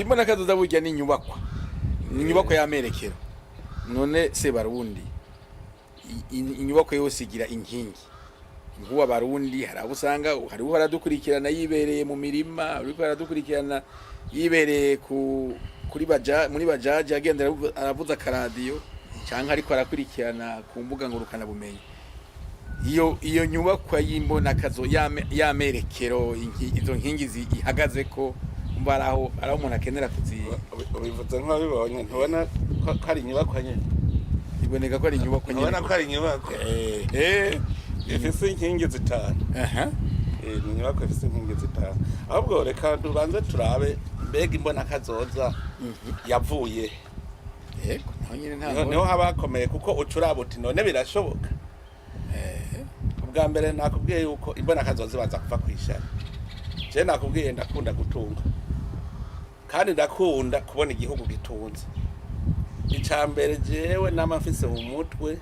imbona kazoza burya ni inyubakwa y'amerekero none Se Barundi inyubako yose igira inkingi nkuwa Barundi harabo usanga hariho haradukurikirana yibereye mu mirima ariko haradukurikirana yibereye muri bajaje agenda aravuza karadiyo cyangwa ariko arakurikirana ku mbuga ngurukana bumenyi iyo nyubakwa y'imbona kazo y'amerekero izo nkingi zihagaze ko mbaraho araho umuntu akenera ubivuze nk'abibonye ntubona ko ari inyubakwa nyine iboneka ko ari inyubakwa nyine ubona ko ari inyubakwa ifise inkingi zitanu ni inyubakwa ifise inkingi zitanu ahubwo reka tubanze turabe mbega imbona kazoza yavuye yego naho niho haba hakomeye kuko ucuraba uti none birashoboka ubwa mbere nakubwiye yuko imbona kazoza ibanza kuva kwishara je nakubwiye ndakunda gutunga kandi ndakunda kubona igihugu gitunze icambere jewe namafise mu mutwe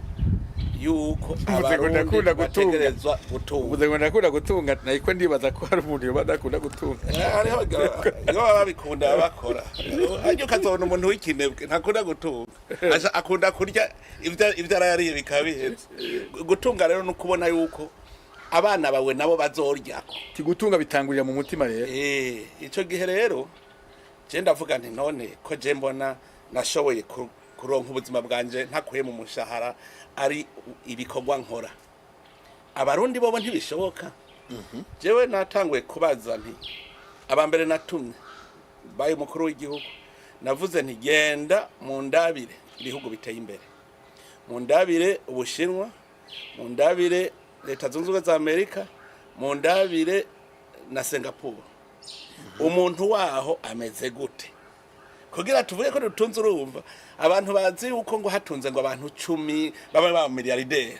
yuko abarundi bategerezwa gutunga ndakunda gutunga nayiko ndibaza ko hari umuntu badakunda gutunga hariho babikunda bakora ajyo kazona umuntu w'ikinebwe ntakunda gutunga akunda kurya ivyo arayariye bikabiheze gutunga rero no kubona yuko abana bawe nabo bazoryako gutunga bitangurira mu mutima rero ico gihe rero je ndavuga nti none ko je mbona nashoboye kuronka ubuzima bwanje ntakuye mu mushahara ari ibikorwa nkora abarundi bobo ntibishoboka jewe natanguye kubaza nti abambere natumye baye mukuru w'igihugu navuze nti genda mu ndabire ibihugu biteye imbere mu ndabire Ubushinwa mu ndabire Leta Zunze Ubumwe za Amerika mu ndabire na Singapore umuntu waho ameze gute kugira tuvuge ko dutunze urumva abantu bazi uko ngo hatunze ngo abantu 10 baba ba miliyarderi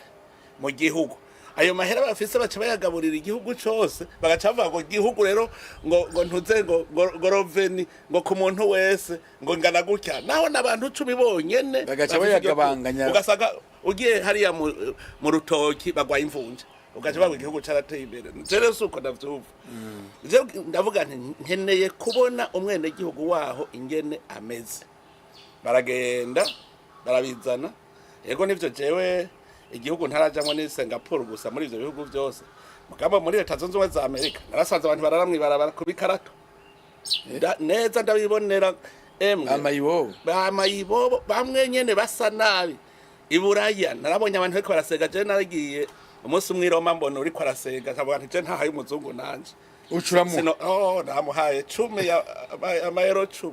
mu gihugu ayo mahera bafise baca bayagaburira igihugu cyose bagacavuga ngo igihugu rero ngo ntuze ngo roveni ngo ku muntu wese ngo ngana gutya naho nabantu 10 bonyene bagaca bayagabanganya ugasaga ugiye hariya mu rutoki bagwaye imvunja ugaca bagwa igihugu carateye imbere rero suko ndavyumva ndavuga nti nkeneye kubona umwene igihugu waho ingene ameze baragenda barabizana yego nivyo jewe igihugu ntarajamwe ni Singapore gusa muri ivyo bihugu byose mugamba muri Leta Zunze Ubumwe za Amerika narasanze abantu bararamwe barabara kubikarato neza ndabibonera amayibobo bamwe nyene basa nabi iburaya narabonye abantu bariko barasega je naragiye umunsi umwe Roma mbona uri kwarasega nkavuga nti je ntahaye umuzungu nanje ucuramo namuhaye 10 ya amayero 10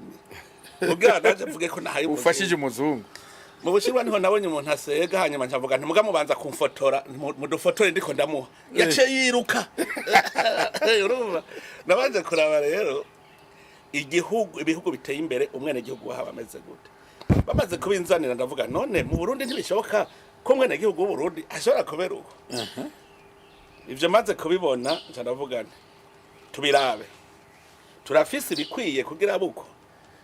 ubwa naje mvuge ko nahaye ufashije umuzungu mu Bushinwa niho nabonye umuntu asega hanyuma ncavuga nti muga mubanza kumfotora mudufotore ndiko ndamuha yace yiruka urumva nabanje kuraba rero ibihugu biteye imbere umwene gihugu waha bameze gute bamaze kubinzanira ndavuga none mu Burundi ntibishoboka ko mwene gihugu w'u Burundi ashobora kubera uko ivyo maze kubibona nca ndavuga nti tubirabe turafise ibikwiye kugira buko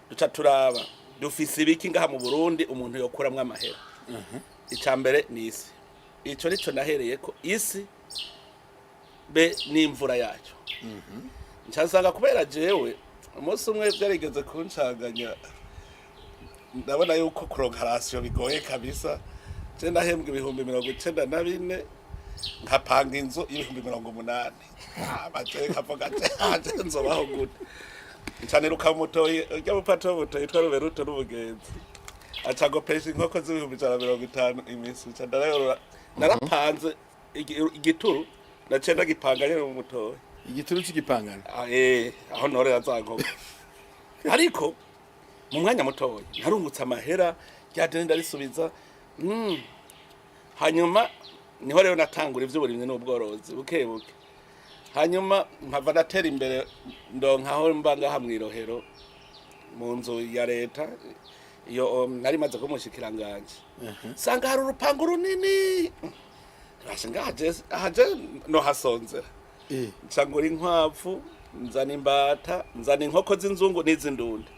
duca turaba dufise ibiki ngaha mu Burundi umuntu yokuramwe amahera icambere ni isi ico nico nahereye ko isi be n'imvura yacu ncasanga kubera jewe umunsi umwe byarigeze kuncanganya ndabona yuko kuronkarasiyo bigoye kabisa je ndahembwa ibihumbi 94 nkapanga inzu y'ibihumbi 80 abaje kavuga ati nzobaho gute ncaniruka mutoyi ujya mupato mutoyi twarube ruto n'ubugenzi acago pesi inkoko z'ibihumbi 150 imisi candarayorora narapanze igituru nacenda gipanga rero mu mutoyi igituru c'igipangana aho norera zankoko ariko mu mwanya mutoyi narungutse amahera ryadene ndarisubiza hanyuma niho rero natangura ivy'uburimwe n'ubworozi bukebuke hanyuma nkava natera imbere ndonkaho mbanga hamwirohero mu nzu ya leta iyo nari maze kumushikiranganje sanga hari urupangu runini bashinga haje no hasonzera ncangura inkwavu nzana imbata nzana inkoko z'inzungu n'izindunde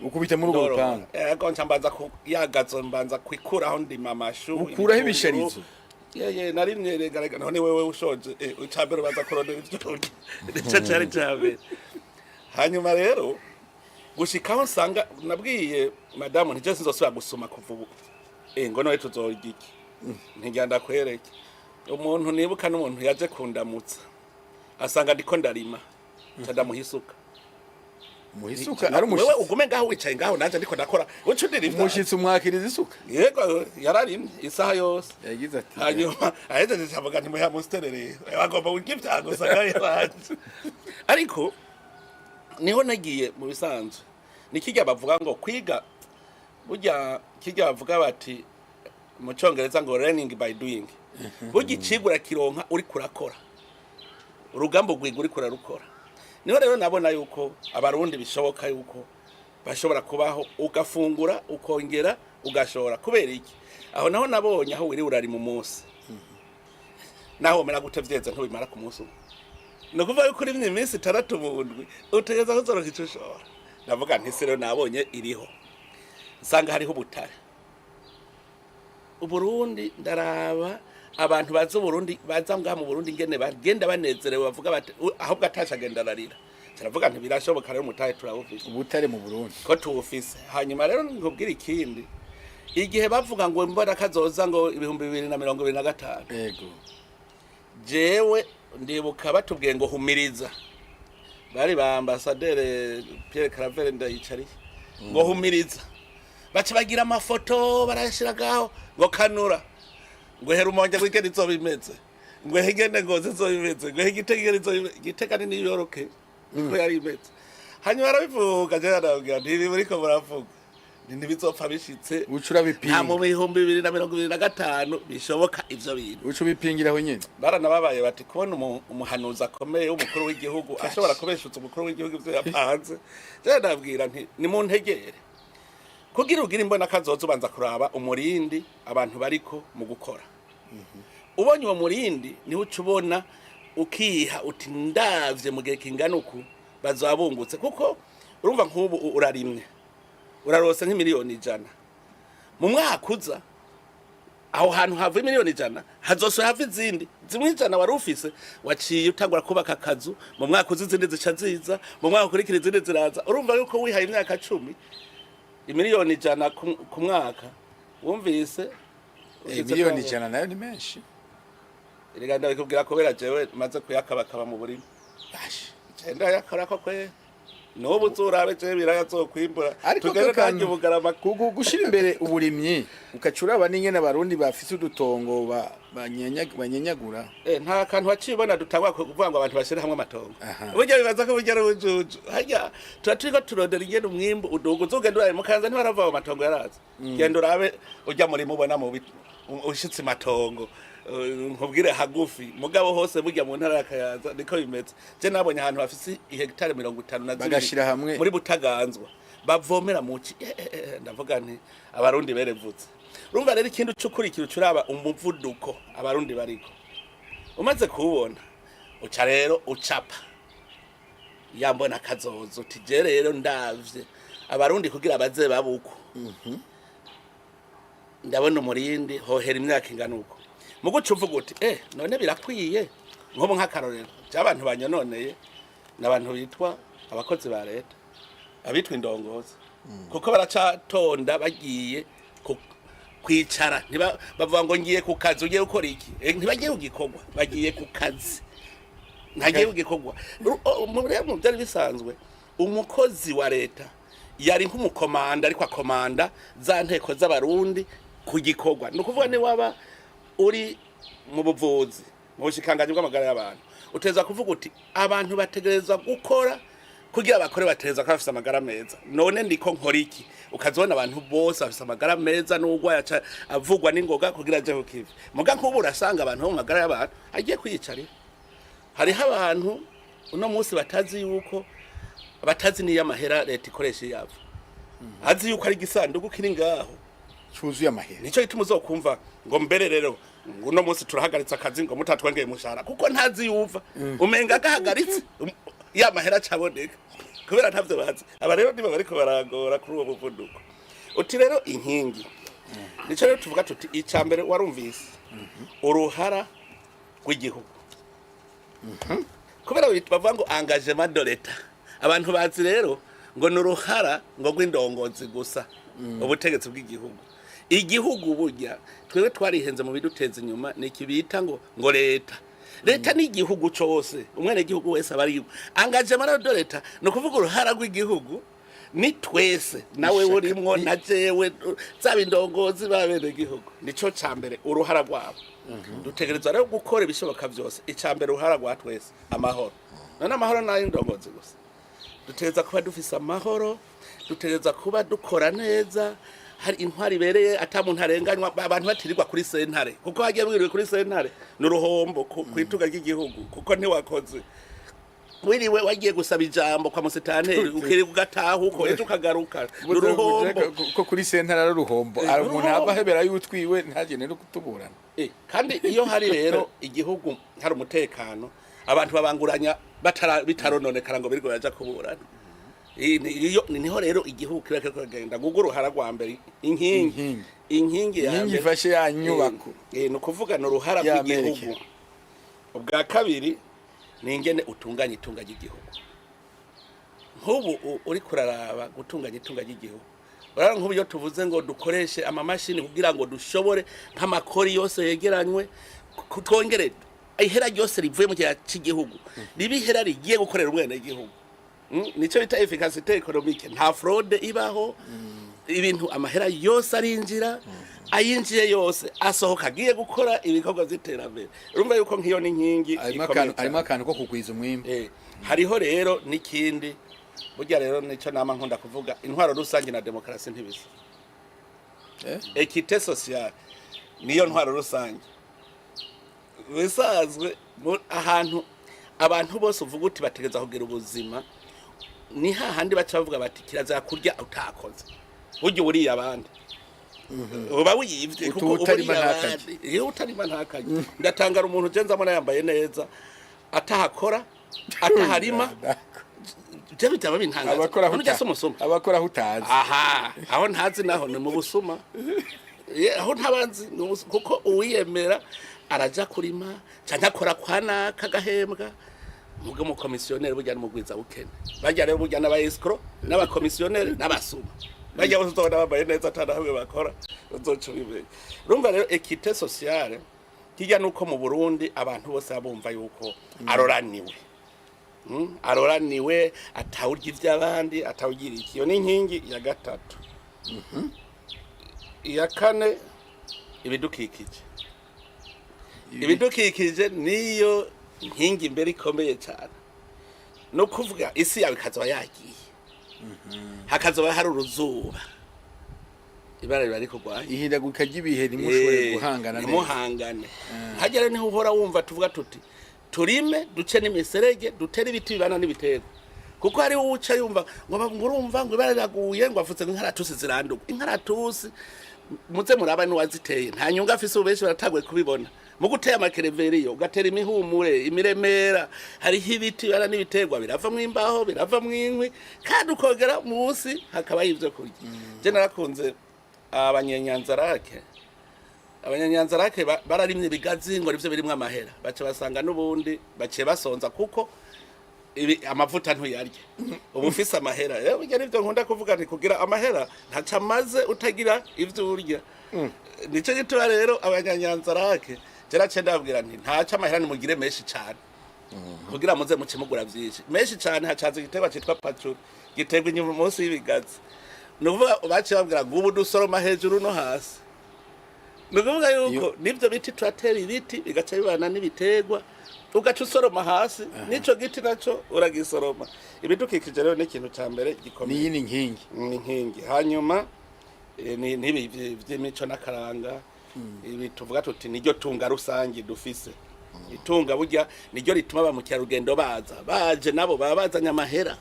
ukubita muri ugo rupangu yego ncambanza yagazo mbanza kwikuraho ndima amashu ukuraho ibisharizo nari mweregarega none wewe ushoje ucambere baza kurondera ibyo nico cyari cyabe hanyuma rero gushikaho nsanga nabwiye madamu nti je sinzosubira gusoma kuva ubu ngo noye tuzorya iki ntigenda kwereke umuntu nibuka n'umuntu yaje kundamutsa asanga ndiko ndarima ndamuhisuka muhisuka ari umushitsi wewe ugume ngaho wicaye ngaho nanje ndiko ndakora uco ndirivya umushitsi umwakiriza isuka yego yararimye isaha yose yagize ati hanyuma aheze ndavuga nti muya musterere bagomba kugivyago sagaye banje ariko niho nagiye mu bisanzwe nikijya bavuga ngo kwiga burya kijya bavuga bati mu cyongereza ngo learning by doing burya icigura kironka uri kurakora urugambo rwiga uri kurarukora niho rero nabona yuko abarundi bishoboka yuko bashobora kubaho ugafungura ukongera ugashora kubera iki aho naho nabonye aho wiri urari mu munsi naho mera gutevyeze ntubimara ku munsi no kuva yuko uri iminsi 6 bundwi utegeza kuzoroka icushora ndavuga nti rero nabonye iriho nsanga hariho ubutare uburundi ndaraba abantu baza uburundi baza ngaha mu Burundi ngene bagenda banezerewe bavuga bati ahubwo atasha agenda ararira turavuga nti birashoboka rero mutahe turabufise ubutare mu Burundi ko tuwufise hanyuma rero ngubwira ikindi igihe bavuga ngo mbona kazoza ngo 2025 yego jewe ndibuka batubwiye ngo humiriza bari ba ambassadeur Pierre Claver ndayicariye ngo humiriza baca bagira amafoto barashiragaho ngo kanura ngo hera umonje gwikeni zo bimeze ngo hegene ngo zo bimeze ngo higitegere zo gitekani ni yoroke ko yari imeze hanyuma barabivuga je arabwira nti buriko baravuga ntibizopfa bishitse ucura bipinga nta mu 2025 bishoboka ivyo bintu ucu bipingiraho nyene baranababaye bati kubona umuhanuza akomeye w'umukuru w'igihugu ashobora kubeshutsa umukuru w'igihugu ivyo yapanze je ndabwira nti ni mu ntegere kugira ugira imbona kazoza ubanza kuraba umurindi abantu bariko mu gukora ubonye uwo murindi niho ucubona ukiha uti ndavye mu gihe kingana uku bazabungutse kuko urumva nk'ubu urarimwe urarose nk'imiliyoni 100 mu mwaka uza aho hantu hava miliyoni 100 hazoswe hava izindi zimwe 100 wari ufise waciye utangura kubaka akazu mu mwaka uza izindi zica ziza mu mwaka ukurikira izindi ziraza urumva yuko wihaye imyaka 10 imiliyoni 100 ku mwaka wumvise miliyoni 100 nayo ni menshi erega ndabikubwira ko bera jewe maze kuyakabakaba mu burimo bashi cenda yakora ko kwe n'ubu zurabe je birayazokwimbura tugere kandi bugarama gushira imbere uburimyi ukacuraba n'ingene abarundi bafise udutongo banyenyagura nta kantu wacibona dutangwa kuvuga ngo abantu bashire hamwe amatongo burya bibaza ko burya rujuju hajya turaturiko turondera ingene umwimbu udugo uzogenda uraye mukanza ntibarava mu matongo yaraza genda urabe urya muri mubona mu ushitse matongo nkubwire hagufi mugabo hose burya mu ntara yakayaza niko bimeze je nabonye ahantu hafise hectare 50 na bagashira hamwe muri butaganzwa bavomera muci ndavuga nti abarundi berevutse urumva rero ikindi ucukurikira ucuraba umuvuduko abarundi bariko umaze kubona uca rero ucapa yambona kazozo uti je rero ndavye abarundi kugira baze babuko ndabona umurindi hohera imyaka ingana uko muguca uvuga uti none birakwiye nkobo nk'akarorero cy'abantu banyononeye n'abantu bitwa abakozi ba leta abitwa indongozi kuko baracatonda bagiye kwicara bavuga ngo ngiye ku kazi ugiye gukora iki ntibagiye kugikorwa bagiye ku kazi ntagiye kugikorwa mu byari bisanzwe umukozi wa leta yari nk'umukomanda ariko akomanda za nteko z'abarundi ku gikorwa ni ukuvuga ni waba uri mu buvuzi mu bushikanganje bw'amagara y'abantu uteza kuvuga uti abantu bategerezwa gukora kugira bakore bategerezwa ko bafite amagara meza none ndiko nkora iki ukazona abantu bose bafite amagara meza n'ugwa yaca avugwa n'ingoga kugira aje kukiva muga nk'ubu urasanga abantu bo mu magara y'abantu agiye kwiyicarira hariho abantu uno munsi batazi yuko batazi niyo amahera leta ikoresha yabo azi yuko ari igisanduku kiri ngaho cyuzuye amahera nico gituma uzokumva ngo mbere rero uno munsi turahagaritse akazi ngo mutatwengeye mushara kuko ntazi yuva umenga gahagaritse ya mahera caboneka kubera ntavyo bazi aba rero niba bariko baragora kuri uwo muvuduko uti rero inkingi nico rero tuvuga tuti icambere warumvise uruhara rw'igihugu kubera bavuga ngo engagement de l'État abantu bazi rero ngo nuruhara ngo gw'indongozi gusa ubutegetsi bw'igihugu igihugu burya twebwe twarihenze mu biduteza inyuma nikibita ngo leta ni igihugu cose umwene igihugu wese abari angaje marado leta no kuvuga uruhara rw'igihugu ni twese nawe urimwo na jewe zaba indongozi babene igihugu nico cambere uruhara rwabo dutegerezwa rero gukora ibishoboka byose icambere uruhara rwa twese amahoro none amahoro nayo indongozi gusa dutegerezwa kuba dufise amahoro dutegerezwa kuba dukora neza hari intwari ibereye atamuntu arenganywa abantu batirirwa kuri sentare kuko hagiye bwiriwe kuri sentare n'uruhombo kwituga ry'igihugu kuko ntiwakoze wiriwe wagiye gusaba ijambo kwa musitanteri ukiri kugataha uko ejo ukagaruka n'uruhombo ko kuri sentare ari uruhombo umuntu ava hebera y'utwiwe ntagene no kutuburana kandi iyo hari rero igihugu hari umutekano abantu babanguranya bitarononekara ngo birgo yaja kuburana niho rero igihugu kireke kugenda guguru haragwa mbere inkingi ya mbere ifashe ya nyubako no kuvuga no ruhara rw'igihugu ubwa kabiri ni ingene utunganya itunga ry'igihugu nk'ubu uri kuraraba gutunganya itunga ry'igihugu barara nk'ubu iyo tuvuze ngo dukoreshe amamashini kugira ngo dushobore nk'amakori yose yegeranywe twongere ihera ryose rivuye mu gihe cy'igihugu ribihera rigiye gukorera umwene igihugu nico bita efficacité économique nta fraude ibaho ibintu amahera yose arinjira ayinjiye yose asohoka agiye gukora ibikorwa z'iterambere urumva yuko nk'iyo ni nkingi arimo akantu ko kugwiza umwimbi hariho rero n'ikindi burya rero nico nama nkunda kuvuga intwaro rusange na demokarasi ntibisa équité sociale niyo ntwaro rusange bisanzwe ahantu abantu bose uvuga uti bategeza kugira ubuzima ni hahandi baca bavuga bati kirazira kurya utakoze burya uburiye abandi uba wiyivye kuko utarima ntakaje ndatangara umuntu ugenzamo yambaye neza atahakora ataharima je bitaba bintangaza abakora hutazi aho ntazi naho ni mu busuma aho ntabanzi kuko uwiyemera araja kurima canke akora kwana kagahembwa muge mu komisioneri burya n'umugwiza bukene bajya rero burya n'aba escrow n'aba komisioneri n'abasuma bajya bose tubona bambaye neza atanahamwe bakora uzoca ubimenya urumva rero équité sociale kijya nuko mu Burundi abantu bose babumva yuko aroraniwe atawurya ivy'abandi atawugira ikiyo n'inkingi ya gatatu iya kane ibidukikije niyo inkingi imbere ikomeye cyane no kuvuga isi yawe ikazoba yagiye hakazoba hari uruzuba ibara riba rikugwaye ihindagurika ry'ibihe nimushobore guhangana hagere niho uhora wumva tuvuga tuti turime duce n'imiserege dutere ibiti bibana n'ibitego kuko hari uca yumva ngo urumva ngo ibara riraguye ngo afutse nk'inkaratusi ziranduka inkaratusi muze muraba n'uwaziteye nta nyunga afise ubeshi barataguye kubibona mu guteye amakereveriyo ugatera imihumure imiremera hariho ibiti bara n'ibiterwa biravamwo imbaho biravamwo inkwi kandi ukogera munsi hakaba y'ivyo kurya je narakunze abanyanyanzarake bararimye ibigazi ngo rivyo birimwo amahera bace basanga n'ubundi bace basonza kuko amavuta ntuyarye ubu ufise amahera rero burya nivyo nkunda kuvuga nti kugira amahera ntaca amaze utagira ivyo urya nico gituma rero abanyanyanzarake jerace ndabwira nti ntaca amahera nimugire menshi cyane kugira muze mucimugura vyinshi menshi cyane hacaza igiterwa citwa pacuri giterwa inyuma munsi y'ibigazi nuvuga bace babwira ngo ubu dusoroma hejuru no hasi nuvuga yuko nivyo biti turatera ibiti bigaca bibana n'ibiterwa ugaca usoroma hasi nico giti naco uragisoroma ibidukikije rero n'ikintu ca mbere gikomeye ni inkingi hanyuma nibi vy'imico n'akaranga ibi tuvuga tuti niryo tunga rusangi dufise itunga burya niryo rituma ba mukerarugendo baje nabo babazanya amahera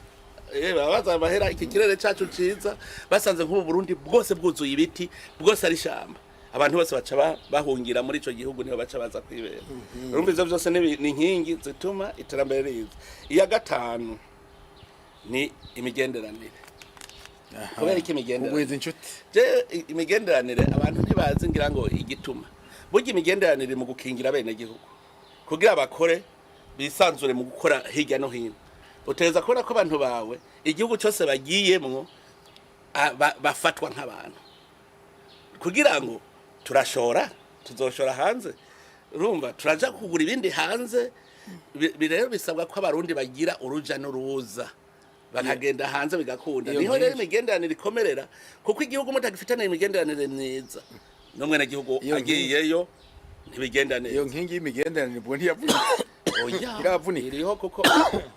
babaza amahera iki kirere cacu ciza basanze nk'ubu Burundi bwose bwuzuye ibiti bwose ari shamba abantu bose baca bahungira muri ico gihugu niho baca baza kwibera urumva ivyo vyose ni inkingi zituma iterambere riza iya gatanu ni imigenderanire kubera iki imigenderanire imigenderanire abantu ntibazi ngira ngo igituma burya imigenderanire mu gukingira bene gihugu kugira bakore bisanzure mu gukora hirya no hino uteza kubona ko abantu bawe igihugu cyose bagiyemwo bafatwa nk'abantu kugira ngo turashora tuzoshora hanze urumva turaja kugura ibindi hanze rero bisabwa ko abarundi bagira uruja n'uruza bakagenda hanze bigakunda niho rero imigenderanire ikomerera kuko igihugu mutagifitanye imigenderanire myiza n'umwe gihugu agiyeyo ntibigenda neza iyo nkingi y'imigenderanire ubwo ntiyavunika oya iravunika iriho kuko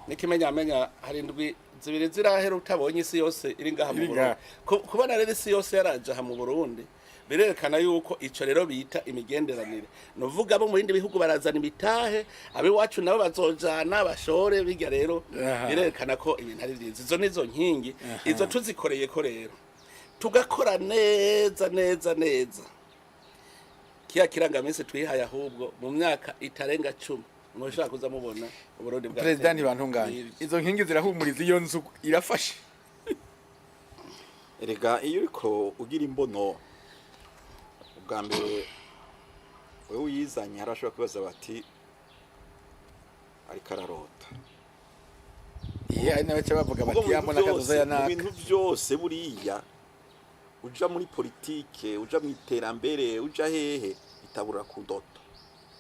nikimenyamenya hari indwi zibiri zirahera utabonye isi yose iri ngaha mu Burundi kubona rero isi yose yaraje aha mu Burundi birerekana yuko ico rero bita imigenderanire novuga abo mu bindi bihugu barazana imitahe abiwacu nabo bazojana bashore bijya rero birerekana ko ibintu ari byiza izo nizo nkingi izo tuzikoreye ko rero tugakora neza kiya kirangamisi twihaye ahubwo mu myaka itarenga 10 mwoshaka kuza mubona uburundi bwa president bantunganye izo nkingi zirahumuriza iyo nzu irafashe erega iyo uriko ugira imbono ubwa mbere wewe uyizanye harashobora kubaza bati ariko ararota ari n'abaca bavuga bati yambona akazoza yanaka ibintu byose buriya uja muri politike uja mu iterambere uja hehe itabura ku ndoto